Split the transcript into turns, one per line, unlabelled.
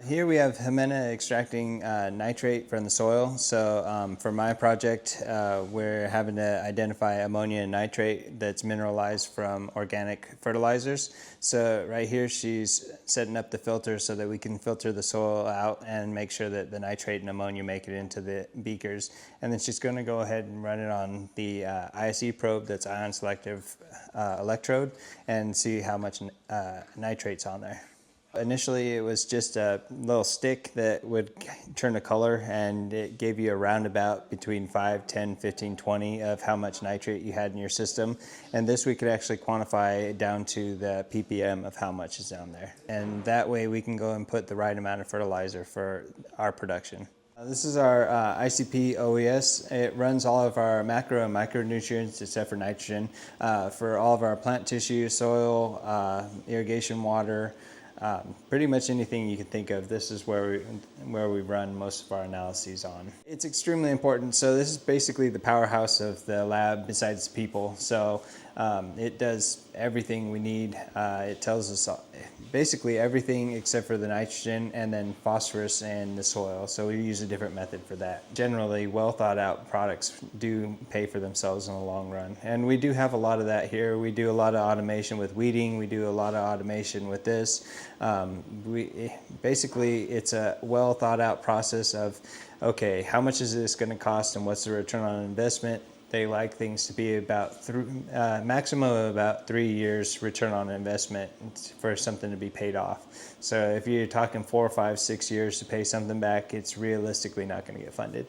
Here we have Jimena extracting nitrate from the soil. So for my project, we're having to identify ammonia and nitrate that's mineralized from organic fertilizers. So right here she's setting up the filter so that we can filter the soil out and make sure that the nitrate and ammonia make it into the beakers. And then she's going to go ahead and run it on the ISE probe, that's ion selective electrode, and see how much nitrate's on there. Initially, it was just a little stick that would turn a color, and it gave you a roundabout between 5, 10, 15, 20 of how much nitrate you had in your system. And this we could actually quantify down to the ppm of how much is down there. And that way we can go and put the right amount of fertilizer for our production. This is our ICP OES. It runs all of our macro and micronutrients except for nitrogen for all of our plant tissue, soil, irrigation water, pretty much anything you can think of. This is where we run most of our analyses on. It's extremely important. So this is basically the powerhouse of the lab besides people. So it does everything we need. It tells us basically everything except for the nitrogen and then phosphorus and the soil. So we use a different method for that. Generally, well thought out products do pay for themselves in the long run. And we do have a lot of that here. We do a lot of automation with weeding. We do a lot of automation with this. Basically, it's a well thought out process of, okay, how much is this going to cost and what's the return on investment? They like things to be about maximum of about 3 years return on investment for something to be paid off. So if you're talking 4, 5, 6 years to pay something back, it's realistically not going to get funded.